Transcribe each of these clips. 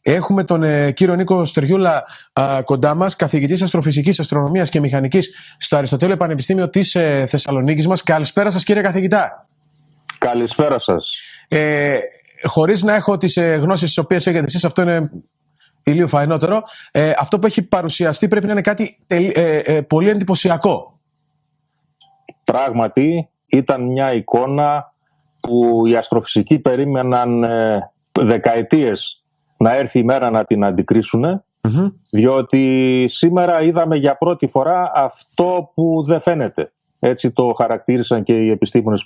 Έχουμε τον κύριο Νίκο Στεριούλα κοντά μας, καθηγητής αστροφυσικής, αστρονομίας και μηχανικής στο Αριστοτέλειο Πανεπιστήμιο της Θεσσαλονίκης μας. Καλησπέρα σας, κύριε καθηγητά. Καλησπέρα σας. Χωρίς να έχω τις γνώσεις τις οποίες έχετε εσείς, αυτό είναι ηλίου φαϊνότερο, αυτό που έχει παρουσιαστεί πρέπει να είναι κάτι πολύ εντυπωσιακό. Πράγματι ήταν μια εικόνα που οι αστροφυσικοί περίμεναν δεκαετίες να έρθει η μέρα να την αντικρίσουν, διότι σήμερα είδαμε για πρώτη φορά αυτό που δεν φαίνεται. Έτσι το χαρακτήρισαν και οι επιστήμονες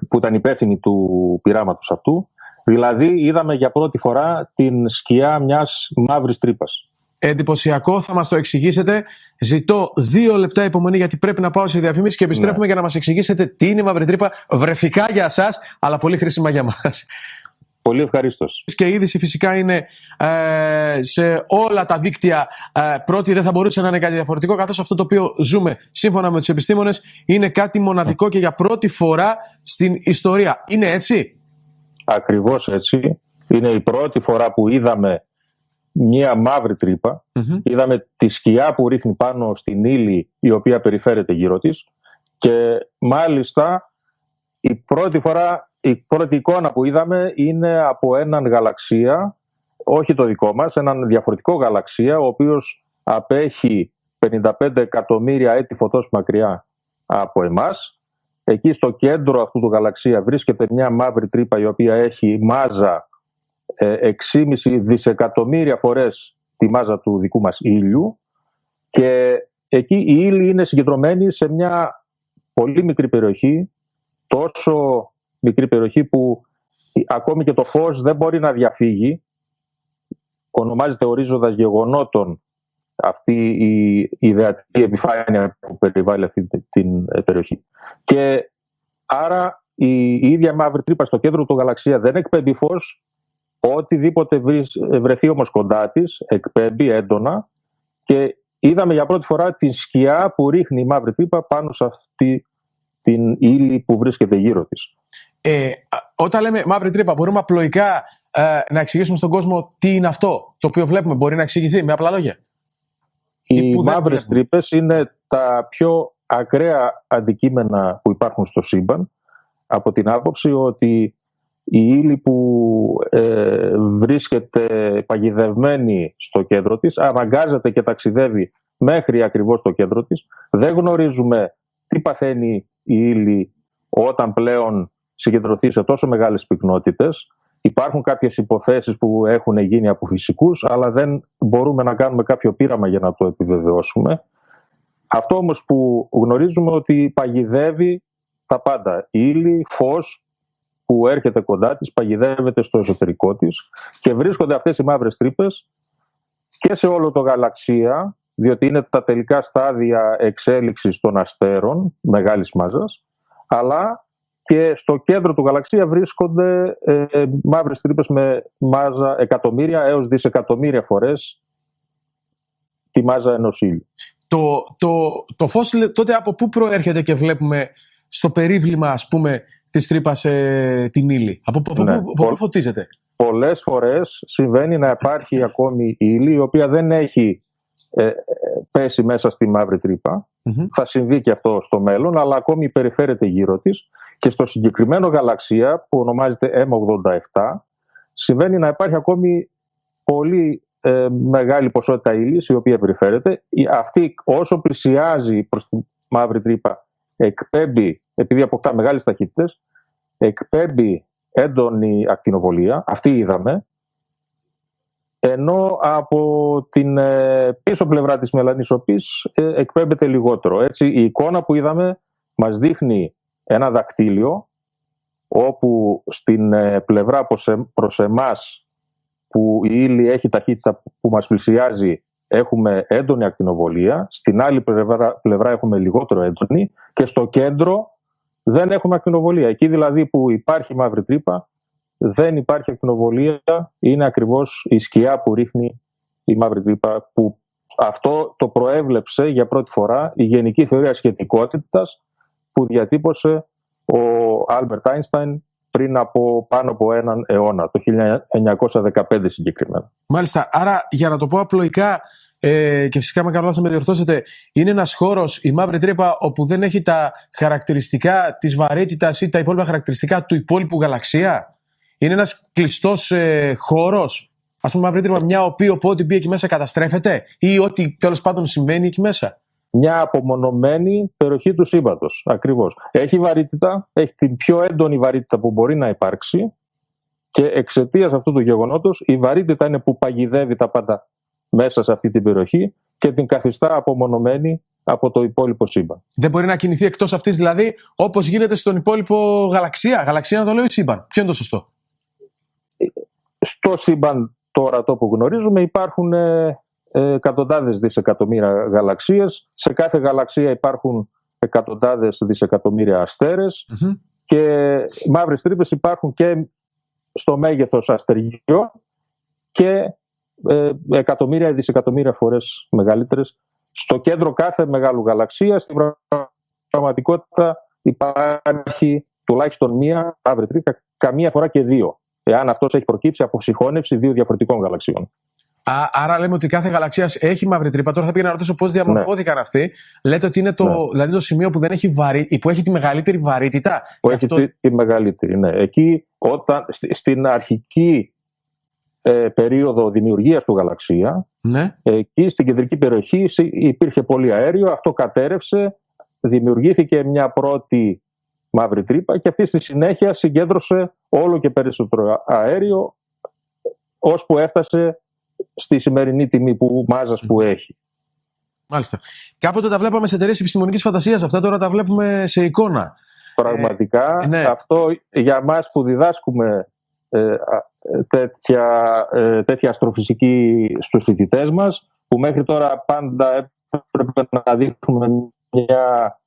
που ήταν υπεύθυνοι του πειράματος αυτού. Δηλαδή είδαμε για πρώτη φορά την σκιά μιας μαύρης τρύπας. Εντυπωσιακό, θα μας το εξηγήσετε. Ζητώ 2 λεπτά υπομονή, γιατί πρέπει να πάω σε διαφήμιση και επιστρέφουμε για να μας εξηγήσετε τι είναι η μαύρη τρύπα. Βρεφικά για εσάς, αλλά πολύ χρήσιμα για μας. Πολύ ευχαρίστως. Και η είδηση φυσικά είναι σε όλα τα δίκτυα πρώτη, δεν θα μπορούσε να είναι κάτι διαφορετικό, καθώς αυτό το οποίο ζούμε σύμφωνα με τους επιστήμονες είναι κάτι μοναδικό και για πρώτη φορά στην ιστορία. Είναι έτσι? Ακριβώς έτσι. Είναι η πρώτη φορά που είδαμε μια μαύρη τρύπα. Είδαμε τη σκιά που ρίχνει πάνω στην ύλη η οποία περιφέρεται γύρω της, και μάλιστα η πρώτη εικόνα που είδαμε είναι από έναν γαλαξία, όχι το δικό μας, έναν διαφορετικό γαλαξία, ο οποίος απέχει 55 εκατομμύρια έτη φωτός μακριά από εμάς. Εκεί στο κέντρο αυτού του γαλαξία βρίσκεται μια μαύρη τρύπα, η οποία έχει μάζα 6,5 δισεκατομμύρια φορές τη μάζα του δικού μας ήλιου, και εκεί η ύλη είναι συγκεντρωμένη σε μια πολύ μικρή περιοχή, τόσο μικρή περιοχή που ακόμη και το φως δεν μπορεί να διαφύγει. Ονομάζεται ορίζοντας γεγονότων αυτή η ιδεατή επιφάνεια που περιβάλλει αυτή την περιοχή. Και άρα η ίδια μαύρη τρύπα στο κέντρο του γαλαξία δεν εκπέμπει φως. Οτιδήποτε βρεθεί όμως κοντά της εκπέμπει έντονα, και είδαμε για πρώτη φορά τη σκιά που ρίχνει η μαύρη τρύπα πάνω σε αυτή την ύλη που βρίσκεται γύρω της. Όταν λέμε μαύρη τρύπα, μπορούμε απλοϊκά να εξηγήσουμε στον κόσμο τι είναι αυτό το οποίο βλέπουμε? Μπορεί να εξηγηθεί με απλά λόγια? Οι μαύρες τρύπες είναι τα πιο ακραία αντικείμενα που υπάρχουν στο σύμπαν, από την άποψη ότι η ύλη που βρίσκεται παγιδευμένη στο κέντρο της αναγκάζεται και ταξιδεύει μέχρι ακριβώς το κέντρο της. Δεν γνωρίζουμε τι παθαίνει η ύλη όταν πλέον συγκεντρωθεί σε τόσο μεγάλες πυκνότητες. Υπάρχουν κάποιες υποθέσεις που έχουν γίνει από φυσικούς, αλλά δεν μπορούμε να κάνουμε κάποιο πείραμα για να το επιβεβαιώσουμε. Αυτό όμως που γνωρίζουμε, ότι παγιδεύει τα πάντα. Η ύλη, φως που έρχεται κοντά της, παγιδεύεται στο εσωτερικό της, και βρίσκονται αυτές οι μαύρες τρύπες και σε όλο το γαλαξία, διότι είναι τα τελικά στάδια εξέλιξης των αστέρων μεγάλης μάζας, αλλά και στο κέντρο του γαλαξία βρίσκονται μαύρες τρύπες με μάζα εκατομμύρια έως δισεκατομμύρια φορές τη μάζα ενός ήλιου. Το φως τότε από πού προέρχεται και βλέπουμε στο περίβλημα, ας πούμε, της τρύπας την ύλη? Από πού φωτίζεται? Πολλές φορές συμβαίνει να υπάρχει ακόμη ύλη η οποία δεν έχει πέσει μέσα στη μαύρη τρύπα. Θα συμβεί και αυτό στο μέλλον, αλλά ακόμη περιφέρεται γύρω της, και στο συγκεκριμένο γαλαξία που ονομάζεται M87 συμβαίνει να υπάρχει ακόμη πολύ μεγάλη ποσότητα ύλης η οποία περιφέρεται. Αυτή, όσο πλησιάζει προς τη μαύρη τρύπα, εκπέμπει, επειδή αποκτά μεγάλες ταχύτητες, εκπέμπει έντονη ακτινοβολία, αυτή είδαμε, ενώ από την πίσω πλευρά της μελανισοπής εκπέμπεται λιγότερο. Έτσι, η εικόνα που είδαμε μας δείχνει ένα δακτύλιο, όπου στην πλευρά προς εμάς που η ύλη έχει ταχύτητα που μας πλησιάζει έχουμε έντονη ακτινοβολία, στην άλλη πλευρά έχουμε λιγότερο έντονη, και στο κέντρο δεν έχουμε ακτινοβολία. Εκεί δηλαδή που υπάρχει μαύρη τρύπα δεν υπάρχει ακτινοβολία, είναι ακριβώς η σκιά που ρίχνει η μαύρη τρύπα, που αυτό το προέβλεψε για πρώτη φορά η γενική θεωρία σχετικότητας που διατύπωσε ο Άλμπερτ Άινστάιν πριν από πάνω από έναν αιώνα, το 1915 συγκεκριμένα. Μάλιστα. Άρα, για να το πω απλοϊκά, και φυσικά με καλό θα με διορθώσετε, είναι ένας χώρος, η Μαύρη Τρύπα, όπου δεν έχει τα χαρακτηριστικά της βαρύτητας ή τα υπόλοιπα χαρακτηριστικά του υπόλοιπου γαλαξία. Είναι ένας κλειστός χώρος. Ας πούμε, Μαύρη Τρύπα, μια οποία όποτε μπει εκεί μέσα καταστρέφεται, ή ό,τι τέλος πάντων συμβαίνει εκεί μέσα. Μια απομονωμένη περιοχή του σύμπαντος. Ακριβώς. Έχει βαρύτητα, έχει την πιο έντονη βαρύτητα που μπορεί να υπάρξει, και εξαιτίας αυτού του γεγονότος η βαρύτητα είναι που παγιδεύει τα πάντα μέσα σε αυτή την περιοχή και την καθιστά απομονωμένη από το υπόλοιπο σύμπαν. Δεν μπορεί να κινηθεί εκτός αυτής, δηλαδή, όπως γίνεται στον υπόλοιπο γαλαξία. Γαλαξία να το λέω, ή σύμπαν. Ποιο είναι το σωστό? Στο σύμπαν το ορατό που γνωρίζουμε υπάρχουν εκατοντάδες δισεκατομμύρια γαλαξίες. Σε κάθε γαλαξία υπάρχουν εκατοντάδες δισεκατομμύρια αστέρες, και μαύρες τρύπες υπάρχουν και στο μέγεθος αστεριών και εκατομμύρια ή δισεκατομμύρια φορές μεγαλύτερες. Στο κέντρο κάθε μεγάλου γαλαξίας, στην πραγματικότητα, υπάρχει τουλάχιστον μία μαύρη τρύπα, καμία φορά και δύο, εάν αυτός έχει προκύψει από συγχώνευση δύο διαφορετικών γαλαξιών. Άρα λέμε ότι κάθε γαλαξία έχει μαύρη τρύπα. Τώρα θα πήγα να ρωτήσω πώς διαμορφώθηκαν αυτοί. Λέτε ότι είναι δηλαδή το σημείο που, δεν έχει που έχει τη μεγαλύτερη βαρύτητα. Που έχει τη μεγαλύτερη, ναι. Εκεί, στην αρχική περίοδο δημιουργίας του γαλαξία, εκεί στην κεντρική περιοχή υπήρχε πολύ αέριο, αυτό κατέρευσε, δημιουργήθηκε μια πρώτη μαύρη τρύπα και αυτή στη συνέχεια συγκέντρωσε όλο και περισσότερο αέριο, ώσπου έφτασε στη σημερινή τιμή μάζας που έχει. Μάλιστα. Κάποτε τα βλέπαμε σε εταιρείες επιστημονικής φαντασίας, αυτά τώρα τα βλέπουμε σε εικόνα. Πραγματικά, αυτό για μας που διδάσκουμε τέτοια αστροφυσική στους φοιτητές μας, που μέχρι τώρα πάντα έπρεπε να δείχνουμε μια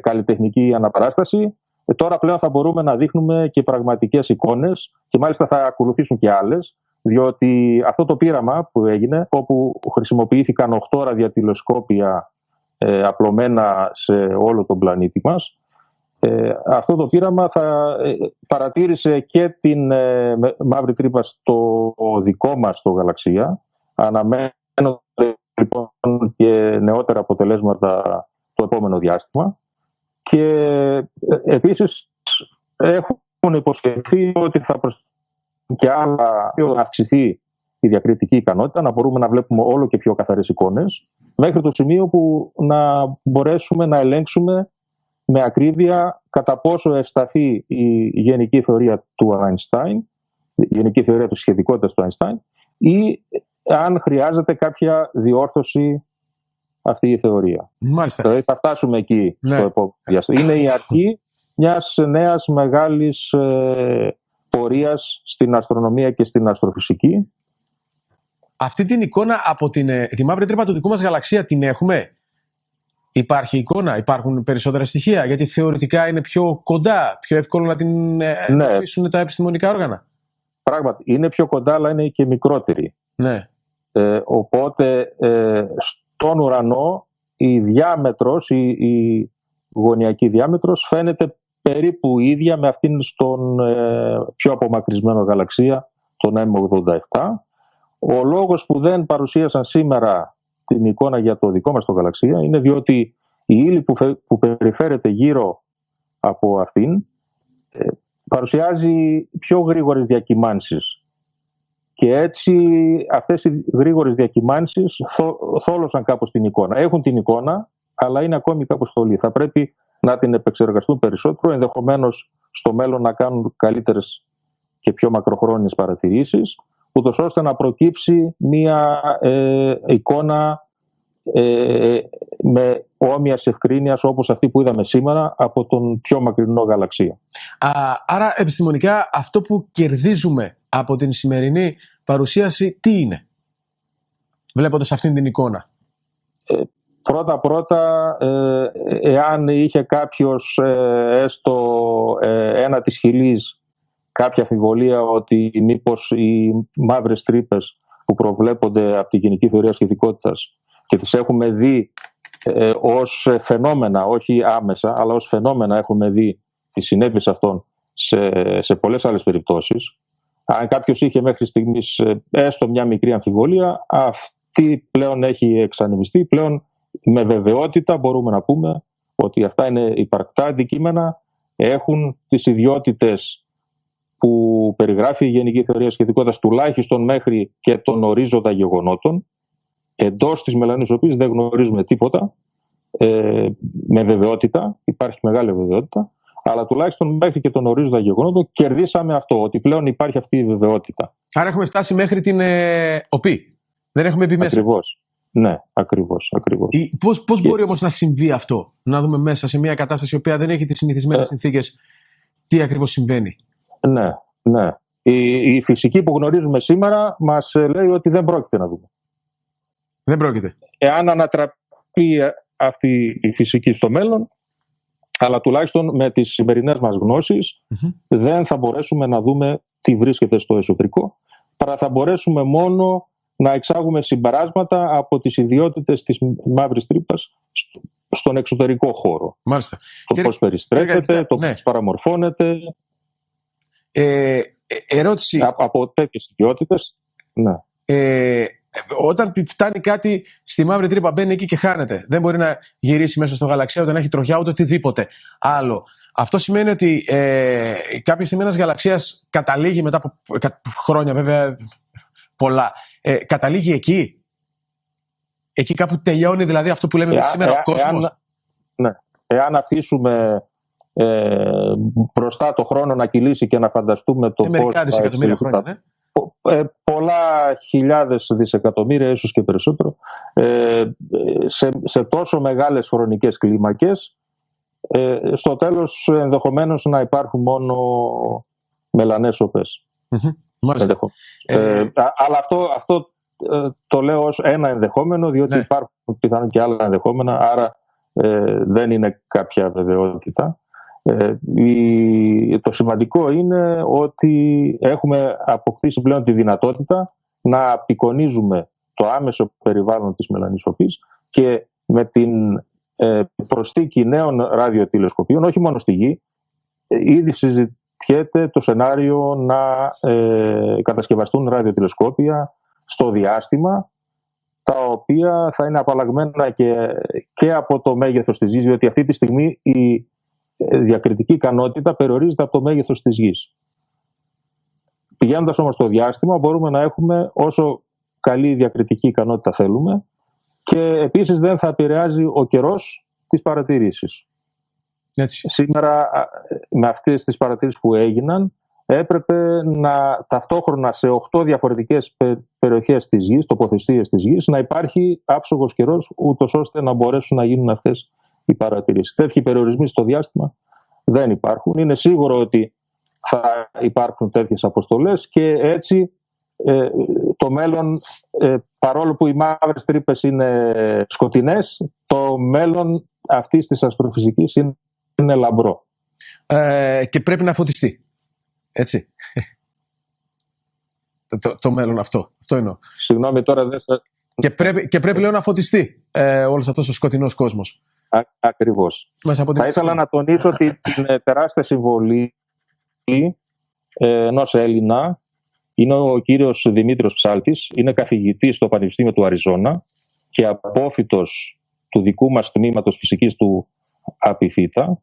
καλλιτεχνική αναπαράσταση, τώρα πλέον θα μπορούμε να δείχνουμε και πραγματικές εικόνες, και μάλιστα θα ακολουθήσουν και άλλες, διότι αυτό το πείραμα που έγινε, όπου χρησιμοποιήθηκαν 8 ραδιατηλεσκόπια απλωμένα σε όλο τον πλανήτη μας, αυτό το πείραμα παρατήρησε και την μαύρη τρύπα στο δικό μας το γαλαξία. Αναμένονται λοιπόν και νεότερα αποτελέσματα το επόμενο διάστημα, και επίσης έχουν υποσχεθεί ότι θα και άλλα να αυξηθεί η διακριτική ικανότητα, να μπορούμε να βλέπουμε όλο και πιο καθαρές εικόνες, μέχρι το σημείο που να μπορέσουμε να ελέγξουμε με ακρίβεια κατά πόσο ευσταθεί η γενική θεωρία του Einstein, η γενική θεωρία της σχετικότητας του Einstein, ή αν χρειάζεται κάποια διόρθωση αυτή η θεωρία. Μάλιστα. Δηλαδή θα φτάσουμε εκεί στο επόμενο διάστημα. Είναι η αρχή μιας νέας μεγάλης πορείας στην αστρονομία και στην αστροφυσική. Αυτή την εικόνα από τη μαύρη τρύπα του δικού μας γαλαξία την έχουμε? Υπάρχει εικόνα, υπάρχουν περισσότερα στοιχεία? Γιατί θεωρητικά είναι πιο κοντά, πιο εύκολο να την εντοπίσουν τα επιστημονικά όργανα. Πράγματι, είναι πιο κοντά, αλλά είναι και μικρότερη. Ναι. Οπότε στον ουρανό η διάμετρος, η γωνιακή διάμετρος φαίνεται περίπου ίδια με αυτήν στον πιο απομακρυσμένο γαλαξία, τον M87. Ο λόγος που δεν παρουσίασαν σήμερα την εικόνα για το δικό μας το γαλαξία είναι διότι η ύλη που περιφέρεται γύρω από αυτήν παρουσιάζει πιο γρήγορες διακυμάνσεις, και έτσι αυτές οι γρήγορες διακυμάνσεις θόλωσαν κάπως την εικόνα. Έχουν την εικόνα, αλλά είναι ακόμη κάπως θολή. Θα πρέπει να την επεξεργαστούν περισσότερο, ενδεχομένως στο μέλλον να κάνουν καλύτερες και πιο μακροχρόνιες παρατηρήσεις, ούτως ώστε να προκύψει μία εικόνα με όμοιας ευκρίνειας όπως αυτή που είδαμε σήμερα από τον πιο μακρινό γαλαξία. Άρα επιστημονικά αυτό που κερδίζουμε από την σημερινή παρουσίαση τι είναι, βλέποντας αυτήν την εικόνα? Πρώτα, εάν είχε κάποιος έστω ένα της χιλής κάποια αμφιβολία ότι μήπως οι μαύρες τρύπες που προβλέπονται από τη γενική θεωρία σχετικότητας και τις έχουμε δει ως φαινόμενα, όχι άμεσα, αλλά ως φαινόμενα έχουμε δει τις συνέπειες αυτών σε πολλές άλλες περιπτώσεις. Αν κάποιος είχε μέχρι στιγμής έστω μια μικρή αμφιβολία, αυτή πλέον έχει εξανεμιστεί. Πλέον με βεβαιότητα μπορούμε να πούμε ότι αυτά είναι υπαρκτά αντικείμενα, έχουν τις ιδιότητες που περιγράφει η Γενική Θεωρία Σχετικότητας, τουλάχιστον μέχρι και τον ορίζοντα γεγονότων, εντός της μελανής δεν γνωρίζουμε τίποτα, με βεβαιότητα, υπάρχει μεγάλη βεβαιότητα, αλλά τουλάχιστον μέχρι και τον ορίζοντα γεγονότων κερδίσαμε αυτό, ότι πλέον υπάρχει αυτή η βεβαιότητα. Άρα έχουμε φτάσει μέχρι την ΟΠΗ. Δεν έχουμε μπει μέσα. Ακριβώς. Ναι, ακριβώς. Πώς μπορεί όμως να συμβεί αυτό, να δούμε μέσα σε μια κατάσταση η οποία δεν έχει τις συνηθισμένες συνθήκες τι ακριβώς συμβαίνει? Ναι. Η φυσική που γνωρίζουμε σήμερα μας λέει ότι δεν πρόκειται να δούμε. Δεν πρόκειται. Εάν ανατραπεί αυτή η φυσική στο μέλλον, αλλά τουλάχιστον με τις σημερινές μας γνώσεις, δεν θα μπορέσουμε να δούμε τι βρίσκεται στο εσωτερικό, παρά θα μπορέσουμε μόνο να εξάγουμε συμπεράσματα από τις ιδιότητες της μαύρης τρύπας στον εξωτερικό χώρο. Μάλιστα. Το πώς περιστρέφεται, το πώς παραμορφώνεται. Ερώτηση. Από τέτοιες ιδιότητες, ναι. Όταν φτάνει κάτι στη μαύρη τρύπα, μπαίνει εκεί και χάνεται. Δεν μπορεί να γυρίσει μέσα στο γαλαξία, ούτε να έχει τροχιά, ούτε οτιδήποτε άλλο. Αυτό σημαίνει ότι κάποια στιγμή ένας γαλαξίας καταλήγει μετά από χρόνια, βέβαια πολλά, καταλήγει εκεί. Εκεί κάπου τελειώνει δηλαδή αυτό που λέμε σήμερα ο κόσμος. Εάν αφήσουμε μπροστά το χρόνο να κυλήσει και να φανταστούμε το πώς θα δισεκατομμύρια χρόνια, πολλά χιλιάδες δισεκατομμύρια, ίσως και περισσότερο, σε τόσο μεγάλες χρονικές κλίμακες, στο τέλος ενδεχομένως να υπάρχουν μόνο μελανές οπές. Αλλά αυτό το λέω ως ένα ενδεχόμενο, διότι υπάρχουν πιθανόν και άλλα ενδεχόμενα, άρα δεν είναι κάποια βεβαιότητα. Το σημαντικό είναι ότι έχουμε αποκτήσει πλέον τη δυνατότητα να απεικονίζουμε το άμεσο περιβάλλον της μελανής οπής και με την προσθήκη νέων ραδιοτηλεσκοπίων, όχι μόνο στη Γη, ήδη συζητιέται το σενάριο να κατασκευαστούν ραδιοτηλεσκόπια στο διάστημα, τα οποία θα είναι απαλλαγμένα και από το μέγεθος της Γης, διότι αυτή τη στιγμή η διακριτική ικανότητα περιορίζεται από το μέγεθος της Γης. Πηγαίνοντας όμως στο διάστημα μπορούμε να έχουμε όσο καλή διακριτική ικανότητα θέλουμε και επίσης δεν θα επηρεάζει ο καιρός τις παρατηρήσεις. Έτσι. Σήμερα με αυτές τις παρατηρήσεις που έγιναν έπρεπε ταυτόχρονα σε 8 διαφορετικές περιοχές της Γης, τοποθεσίες της Γης, να υπάρχει άψογος καιρός, ούτως ώστε να μπορέσουν να γίνουν αυτές οι παρατηρήσεις. Τέτοιοι περιορισμοί στο διάστημα δεν υπάρχουν. Είναι σίγουρο ότι θα υπάρχουν τέτοιες αποστολές και έτσι το μέλλον, παρόλο που οι μαύρες τρύπες είναι σκοτεινές, το μέλλον αυτής της αστροφυσικής είναι λαμπρό. Και πρέπει να φωτιστεί. Έτσι. Το μέλλον αυτό εννοώ. Συγγνώμη, τώρα δεν θα... Και πρέπει λέω να φωτιστεί όλος αυτός ο σκοτεινός κόσμος. Ακριβώς. Θα ήθελα να τονίσω την τεράστια συμβολή ενός Έλληνα. Είναι ο κύριος Δημήτριος Ψάλτης, είναι καθηγητής στο Πανεπιστήμιο του Αριζόνα και απόφοιτος του δικού μας τμήματος φυσικής του ΑΠΙΘΙΤΑ,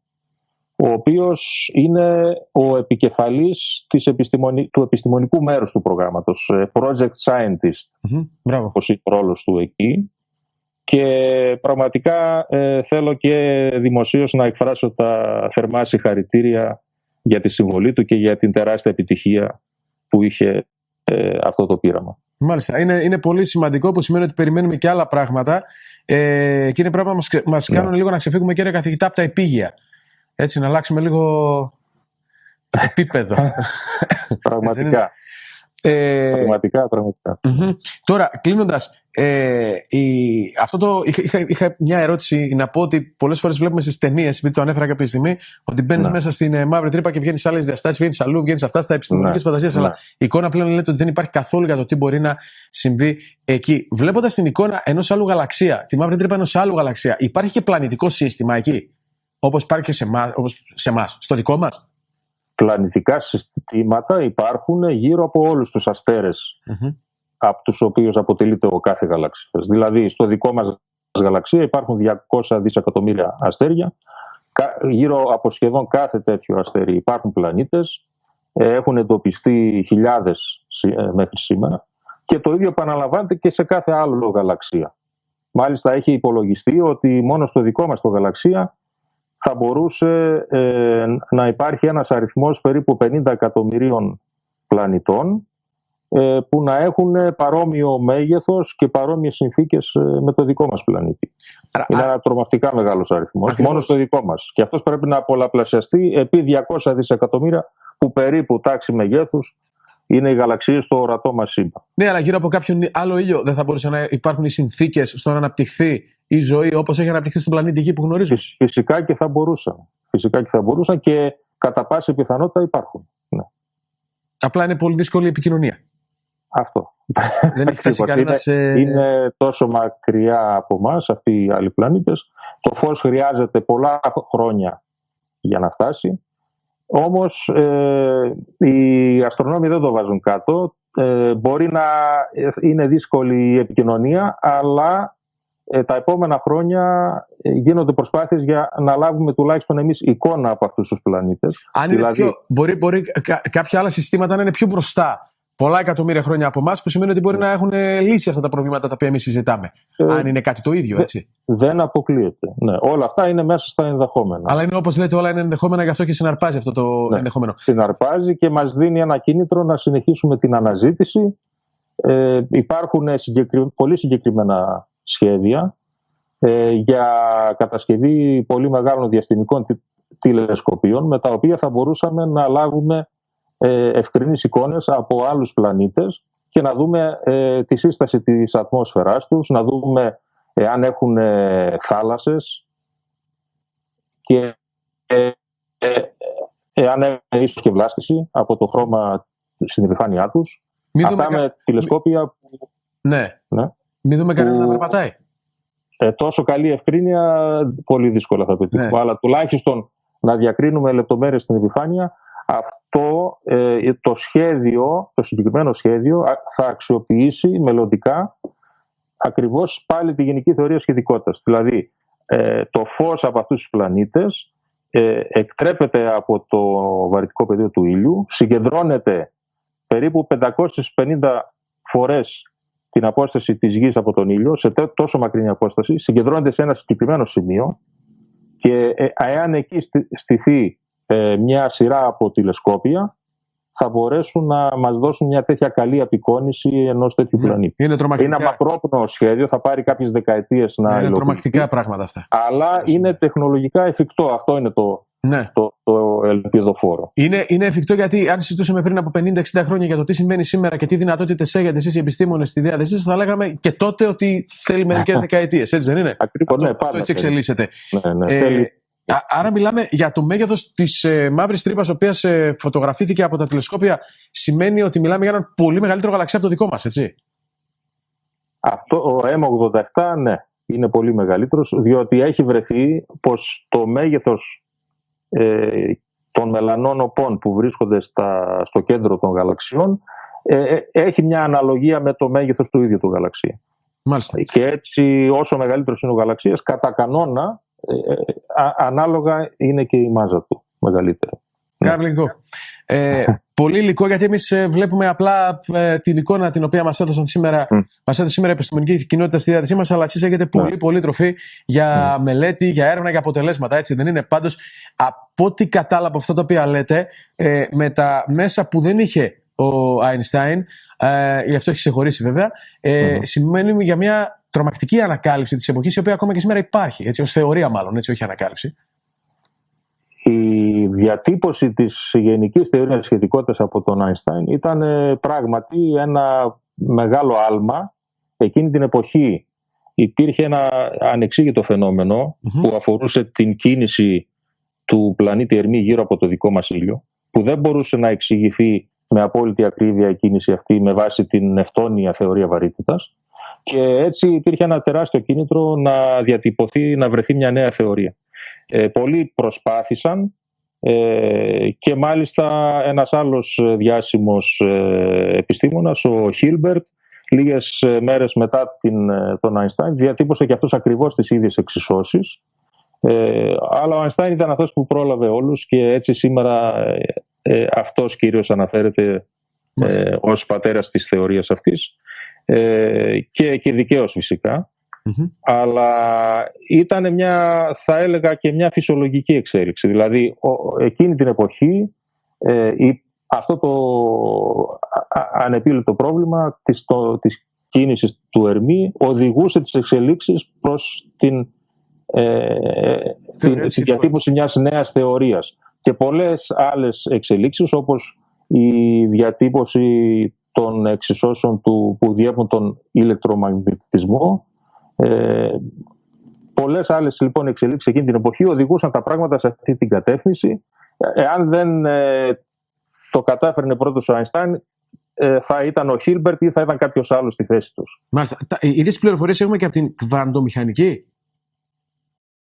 ο οποίος είναι ο επικεφαλής του επιστημονικού μέρους του προγράμματος, project scientist, όπως είναι ο ρόλος του εκεί. Και πραγματικά θέλω και δημοσίως να εκφράσω τα θερμά συγχαρητήρια για τη συμβολή του και για την τεράστια επιτυχία που είχε αυτό το πείραμα. Μάλιστα. Είναι πολύ σημαντικό, που σημαίνει ότι περιμένουμε και άλλα πράγματα και είναι πράγματα που μας κάνουν λίγο να ξεφύγουμε, κύριε καθηγητά, από τα επίγεια. Έτσι, να αλλάξουμε λίγο επίπεδο. Πραγματικά. Πραγματικά. Τώρα, κλείνοντας, είχα μια ερώτηση να πω ότι πολλές φορές βλέπουμε στις ταινίες, επειδή το ανέφερα κάποια στιγμή, ότι μπαίνεις μέσα στην μαύρη τρύπα και βγαίνεις σε άλλες διαστάσεις, βγαίνεις αλλού, βγαίνεις αυτά στα επιστημονικές φαντασίες. Αλλά η εικόνα πλέον λέτε ότι δεν υπάρχει καθόλου για το τι μπορεί να συμβεί εκεί. Βλέποντας την εικόνα ενός άλλου γαλαξία, τη μαύρη τρύπα ενός άλλου γαλαξία, υπάρχει και πλανητικό σύστημα εκεί, όπως υπάρχει και σε εμάς, στο δικό μας? πλανητικά συστήματα υπάρχουν γύρω από όλους τους αστέρες από τους οποίους αποτελείται ο κάθε γαλαξίας. Δηλαδή στο δικό μας γαλαξία υπάρχουν 200 δισεκατομμύρια αστέρια. Γύρω από σχεδόν κάθε τέτοιο αστέρι υπάρχουν πλανήτες. Έχουν εντοπιστεί χιλιάδες μέχρι σήμερα. Και το ίδιο επαναλαμβάνεται και σε κάθε άλλο γαλαξία. Μάλιστα έχει υπολογιστεί ότι μόνο στο δικό μας το γαλαξία θα μπορούσε να υπάρχει ένας αριθμός περίπου 50 εκατομμυρίων πλανητών που να έχουν παρόμοιο μέγεθος και παρόμοιες συνθήκες με το δικό μας πλανήτη. Είναι ένα τρομακτικά μεγάλος αριθμός, μόνο στο δικό μας. Και αυτός πρέπει να πολλαπλασιαστεί επί 200 δισεκατομμύρια που περίπου τάξη μεγέθους είναι οι γαλαξίες στο ορατό μας σύμπαν. Ναι, αλλά γύρω από κάποιον άλλο ήλιο δεν θα μπορούσαν να υπάρχουν οι συνθήκες στο να αναπτυχθεί η ζωή όπως έχει αναπτυχθεί στον πλανήτη Γη που γνωρίζουμε? Φυσικά και θα μπορούσαν. Φυσικά και θα μπορούσαν και κατά πάση πιθανότητα υπάρχουν. Ναι. Απλά είναι πολύ δύσκολη η επικοινωνία. Αυτό. Δεν έχει φτάσει κανένας. Είναι τόσο μακριά από εμάς αυτοί οι άλλοι πλανήτες. Το φως χρειάζεται πολλά χρόνια για να φτάσει. Όμως οι αστρονόμοι δεν το βάζουν κάτω. Μπορεί να είναι δύσκολη η επικοινωνία, αλλά τα επόμενα χρόνια γίνονται προσπάθειες για να λάβουμε τουλάχιστον εμείς εικόνα από αυτούς τους πλανήτες. Αν δηλαδή, μπορεί κάποια άλλα συστήματα να είναι πιο μπροστά πολλά εκατομμύρια χρόνια από εμάς, που σημαίνει ότι μπορεί να έχουν λύσει αυτά τα προβλήματα τα οποία εμείς συζητάμε. Αν είναι κάτι το ίδιο, έτσι. Δεν αποκλείεται. Ναι. Όλα αυτά είναι μέσα στα ενδεχόμενα. Αλλά είναι όπως λέτε, όλα είναι ενδεχόμενα, γι' αυτό και συναρπάζει αυτό το ενδεχόμενο. Συναρπάζει και μας δίνει ένα κίνητρο να συνεχίσουμε την αναζήτηση. Υπάρχουν πολύ συγκεκριμένα σχέδια για κατασκευή πολύ μεγάλων διαστημικών τηλεσκοπίων, με τα οποία θα μπορούσαμε να λάβουμε ευκρινείς εικόνες από άλλους πλανήτες και να δούμε τη σύσταση της ατμόσφαιράς τους, να δούμε αν έχουν θάλασσες και αν έχουν ίσως και βλάστηση από το χρώμα στην επιφάνειά τους. Αυτά με τηλεσκόπια που... Ναι. Μην δούμε κανένα να περπατάει. Τόσο καλή ευκρίνεια πολύ δύσκολα θα πετύχουμε. Ναι. Αλλά τουλάχιστον να διακρίνουμε λεπτομέρειες στην επιφάνεια. Αυτό το σχέδιο, το συγκεκριμένο σχέδιο θα αξιοποιήσει μελλοντικά ακριβώς πάλι τη γενική θεωρία σχετικότητας. Δηλαδή το φως από αυτούς τους πλανήτες εκτρέπεται από το βαρυτικό πεδίο του ήλιου, συγκεντρώνεται περίπου 550 φορές την απόσταση της Γης από τον ήλιο, σε τόσο μακρινή απόσταση, συγκεντρώνεται σε ένα συγκεκριμένο σημείο και εάν εκεί στηθεί μια σειρά από τηλεσκόπια, θα μπορέσουν να μας δώσουν μια τέτοια καλή απεικόνηση ενός τέτοιου πλανήτη. Είναι ένα μακρόπνο σχέδιο, θα πάρει κάποιες δεκαετίες να υλοποιηθεί. Είναι τρομακτικά πράγματα αυτά. Αλλά είναι τεχνολογικά εφικτό. Αυτό είναι το ελπιδοφόρο. Είναι εφικτό, γιατί αν συζητούσαμε πριν από 50-60 χρόνια για το τι συμβαίνει σήμερα και τι δυνατότητες έχετε εσείς οι επιστήμονες στη διάθεσή σας, θα λέγαμε και τότε ότι θέλει μερικές δεκαετίες. Έτσι δεν είναι? Ακριβώς, αυτό έτσι εξελίσσεται. Θέλει. Άρα μιλάμε για το μέγεθος της μαύρης τρύπας, η οποία φωτογραφήθηκε από τα τηλεσκόπια, σημαίνει ότι μιλάμε για έναν πολύ μεγαλύτερο γαλαξία από το δικό μας, έτσι? Αυτό, ο M87, ναι, είναι πολύ μεγαλύτερος, διότι έχει βρεθεί πως το μέγεθος των μελανών οπών που βρίσκονται στο κέντρο των γαλαξιών έχει μια αναλογία με το μέγεθος του ίδιου του γαλαξία. Μάλιστα. Και έτσι όσο μεγαλύτερος είναι ο γαλαξίας, κατά κανόνα ανάλογα είναι και η μάζα του μεγαλύτερη. Καταπληκτικό. Πολύ υλικό, γιατί εμείς βλέπουμε απλά την εικόνα την οποία μας έδωσε σήμερα η επιστημονική κοινότητα στη διάθεσή μας, αλλά εσείς έχετε πολύ τροφή για μελέτη, για έρευνα, για αποτελέσματα, έτσι δεν είναι? Πάντως, από ό,τι κατάλαβα από αυτά τα οποία λέτε, με τα μέσα που δεν είχε ο Αϊνστάιν, γι' αυτό έχει ξεχωρίσει βέβαια, σημαίνει για μια τρομακτική ανακάλυψη της εποχής, η οποία ακόμα και σήμερα υπάρχει, έτσι, ως θεωρία μάλλον, έτσι, όχι ανακάλυψη. Η διατύπωση της γενικής θεωρίας σχετικότητας από τον Αϊνστάιν ήταν πράγματι ένα μεγάλο άλμα. Εκείνη την εποχή υπήρχε ένα ανεξήγητο φαινόμενο που αφορούσε την κίνηση του πλανήτη Ερμή γύρω από το δικό μας ήλιο, που δεν μπορούσε να εξηγηθεί με απόλυτη ακρίβεια η κίνηση αυτή με βάση την ευτόνια θεωρία βαρύτητας, και έτσι υπήρχε ένα τεράστιο κίνητρο να διατυπωθεί, να βρεθεί μια νέα θεωρία. Πολλοί προσπάθησαν Και μάλιστα ένας άλλος διάσημος επιστήμονας, ο Χίλμπερτ, λίγες μέρες μετά τον Αϊνστάιν, διατύπωσε και αυτός ακριβώς τις ίδιες εξισώσεις. Αλλά ο Αϊνστάιν ήταν αυτός που πρόλαβε όλους και έτσι σήμερα αυτός κυρίως αναφέρεται ως πατέρας της θεωρίας αυτής, και δικαίως φυσικά. Αλλά ήταν θα έλεγα και μια φυσιολογική εξέλιξη. Δηλαδή εκείνη την εποχή αυτό το ανεπίλητο πρόβλημα της κίνησης του Ερμή οδηγούσε τις εξελίξεις προς την διατύπωση μιας νέας θεωρίας. Και πολλές άλλες εξελίξεις, όπως η διατύπωση των εξισώσεων που διέπουν τον ηλεκτρομαγνητισμό, πολλές άλλες λοιπόν εξελίξεις εκείνη την εποχή οδηγούσαν τα πράγματα σε αυτή την κατεύθυνση. Εάν δεν το κατάφερνε πρώτος ο Αϊνστάιν, θα ήταν ο Χίλμπερτ ή θα ήταν κάποιος άλλος στη θέση τους. Μάλιστα. Οι ίδιες πληροφορίες έχουμε και από την κβαντομηχανική.